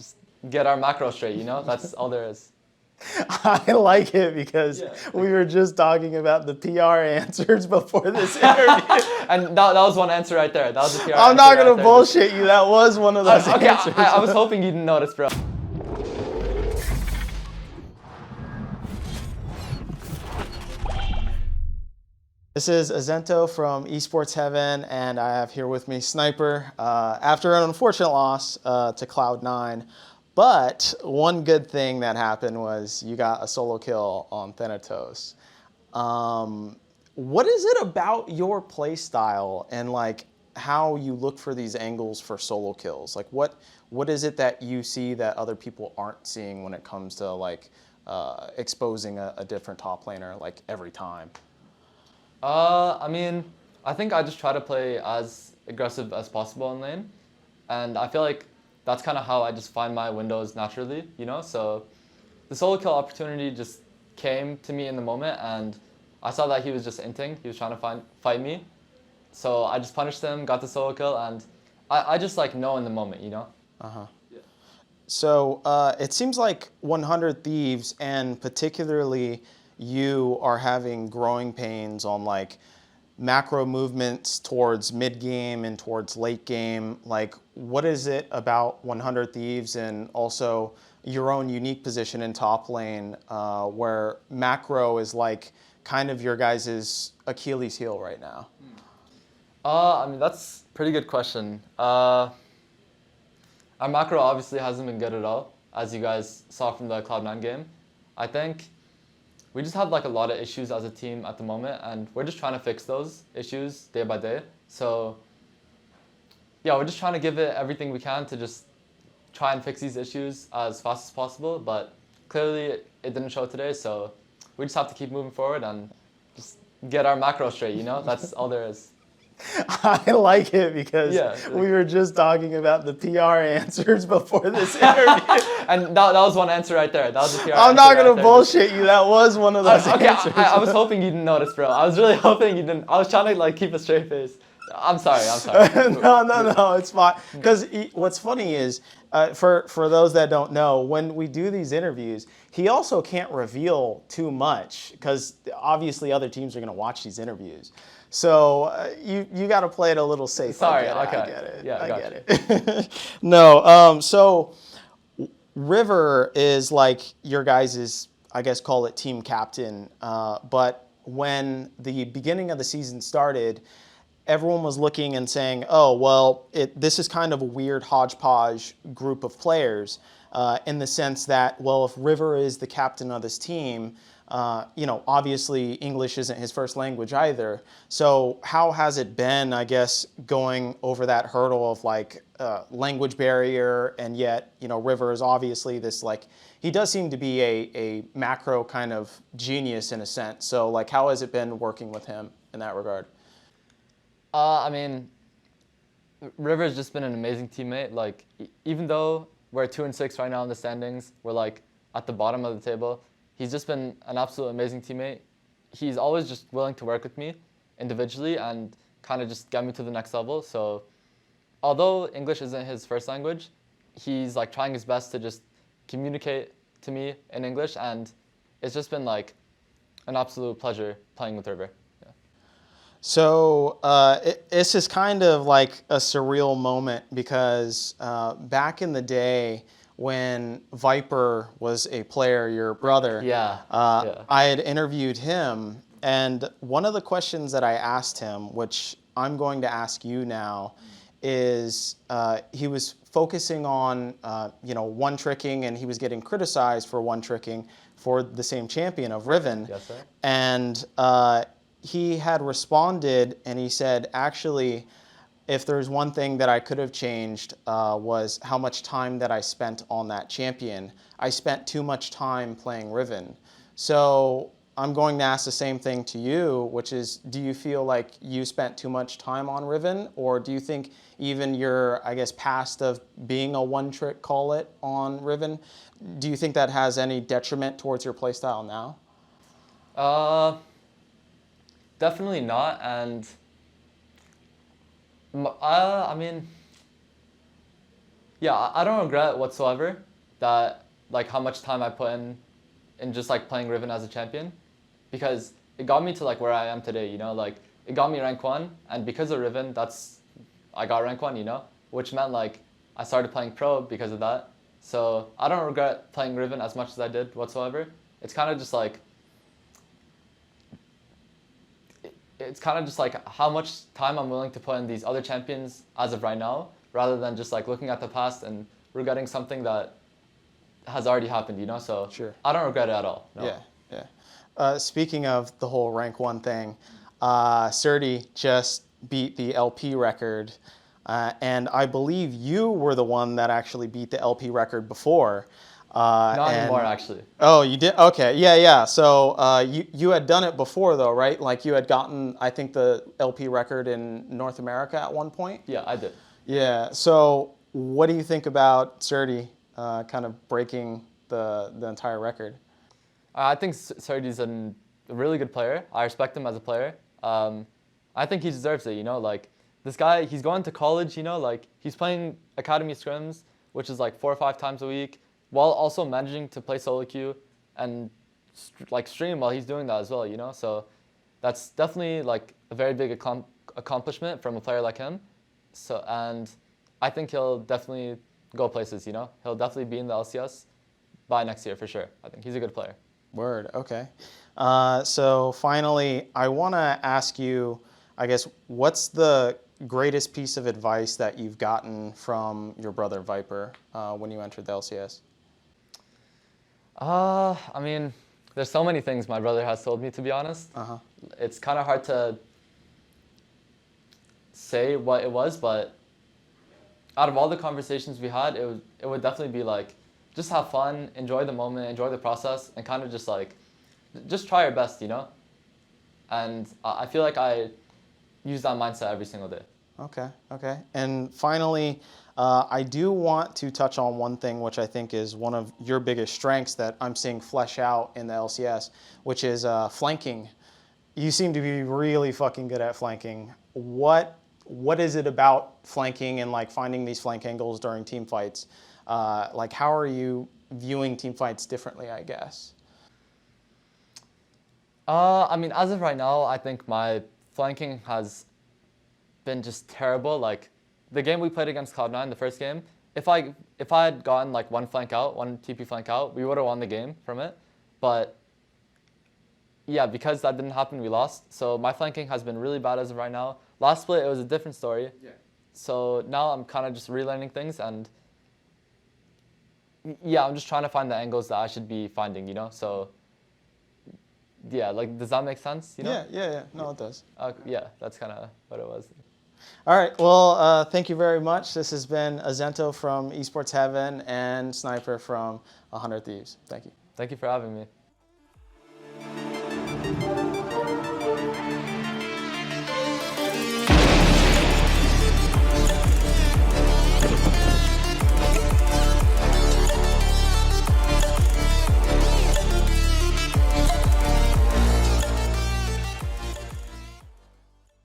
just get our macro straight, you know? That's all there is. I like it because we were just talking about the PR answers before this interview. And that was one answer right there. That was the PR I'm answer not going right to there. bullshit you. That was one of those Okay, answers. I was hoping you didn't notice, bro. This is Azento from Esports Heaven, and I have here with me Sniper after an unfortunate loss to Cloud9. But one good thing that happened was you got a solo kill on Thanatos. What is it about your play style and like how you look for these angles for solo kills? Like what is it that you see that other people aren't seeing when it comes to like exposing a different top laner like every time? I mean, I think I just try to play as aggressive as possible in lane. And I feel like that's kind of how I just find my windows naturally, you know? So the solo kill opportunity just came to me in the moment, and I saw that he was just inting. He was trying to fight me. So I just punished him, got the solo kill, and I just like know in the moment, you know? Uh-huh. So it seems like 100 Thieves, and particularly you, are having growing pains on like macro movements towards mid game and towards late game. Like, what is it about 100 Thieves and also your own unique position in top lane where macro is like kind of your guys' Achilles heel right now? I mean, that's a pretty good question. Our macro obviously hasn't been good at all, as you guys saw from the Cloud9 game. I think we just have like a lot of issues as a team at the moment, and we're just trying to fix those issues day by day. So yeah, we're just trying to give it everything we can to just try and fix these issues as fast as possible, but clearly it didn't show today, so we just have to keep moving forward and just get our macro straight, you know? That's all there is. I like it because we were just talking about the PR answers before this interview. And that was one answer right there. That was the PR I'm not going to right bullshit you. That was one of those answers. I was hoping you didn't notice, bro. I was really hoping you didn't. I was trying to like keep a straight face. I'm sorry. No, it's fine. Because what's funny is, for those that don't know, when we do these interviews, he also can't reveal too much because obviously other teams are going to watch these interviews. So you got to play it a little safe. Sorry, I okay. get it. Yeah, I got get it. No, so River is like your guys', I guess, call it team captain. But when the beginning of the season started, everyone was looking and saying, oh, well, this is kind of a weird hodgepodge group of players in the sense that, well, if River is the captain of this team, obviously English isn't his first language either. So how has it been, I guess, going over that hurdle of like language barrier, and yet, River is obviously this like, he does seem to be a macro kind of genius in a sense. So like, how has it been working with him in that regard? I mean, River's just been an amazing teammate. Like, even though we're 2-6 right now in the standings, we're like at the bottom of the table. He's just been an absolute amazing teammate. He's always just willing to work with me individually and kind of just get me to the next level. So although English isn't his first language, he's like trying his best to just communicate to me in English, and it's just been like an absolute pleasure playing with River. Yeah. So this is kind of like a surreal moment because back in the day, when Viper was a player, your brother, I had interviewed him, and one of the questions that I asked him, which I'm going to ask you now, is he was focusing on one-tricking, and he was getting criticized for one-tricking for the same champion of Riven. Yes, sir. And he had responded, and he said, actually, if there's one thing that I could have changed was how much time that I spent on that champion. I spent too much time playing Riven. So I'm going to ask the same thing to you, which is, do you feel like you spent too much time on Riven? Or do you think even your, I guess, past of being a one-trick, call it, on Riven, do you think that has any detriment towards your playstyle now? Definitely not. And I mean, Yeah, I don't regret whatsoever that like how much time I put in just like playing Riven as a champion, because it got me to like where I am today. You know, like it got me rank 1, and because of Riven, I got rank 1. You know, which meant like I started playing pro because of that. So I don't regret playing Riven as much as I did whatsoever. It's kind of just like how much time I'm willing to put in these other champions as of right now, rather than just like looking at the past and regretting something that has already happened, you know? So Sure. I don't regret it at all. No. Yeah, yeah. Speaking of the whole rank 1 thing, Surdy just beat the LP record, and I believe you were the one that actually beat the LP record before. Not anymore, actually. Oh, you did? Okay, yeah, yeah. So you had done it before, though, right? Like you had gotten, I think, the LP record in North America at one point? Yeah, I did. Yeah. So what do you think about Surdy kind of breaking the entire record? I think Sergi's a really good player. I respect him as a player. I think he deserves it, you know? Like, this guy, he's going to college, you know? Like, he's playing academy scrims, which is like 4 or 5 times a week, while also managing to play solo queue and like stream while he's doing that as well, you know? So that's definitely like a very big accomplishment from a player like him. So, and I think he'll definitely go places, you know? He'll definitely be in the LCS by next year for sure. I think he's a good player. Word, okay. So finally, I want to ask you, I guess, what's the greatest piece of advice that you've gotten from your brother Viper when you entered the LCS? I mean, there's so many things my brother has told me, to be honest. It's kind of hard to say what it was, but out of all the conversations we had, it would definitely be like, just have fun, enjoy the moment, enjoy the process, and kind of just like, just try your best, you know? And I feel like I use that mindset every single day. Okay, okay. And finally, I do want to touch on one thing which I think is one of your biggest strengths that I'm seeing flesh out in the LCS, which is flanking. You seem to be really fucking good at flanking. What is it about flanking and like finding these flank angles during team fights? Like how are you viewing team fights differently, I guess? I mean, as of right now, I think my flanking has been just terrible. Like, the game we played against Cloud9, the first game, if I had gotten like one flank out, one TP flank out, we would have won the game from it. But yeah, because that didn't happen, we lost. So my flanking has been really bad as of right now. Last split, it was a different story. Yeah. So now I'm kind of just relearning things, and yeah, I'm just trying to find the angles that I should be finding, you know? So yeah, like, does that make sense, you know? Yeah. No, it does. Yeah, that's kind of what it was. All right. Well, thank you very much. This has been Azento from Esports Heaven and Sniper from 100 Thieves. Thank you. Thank you for having me.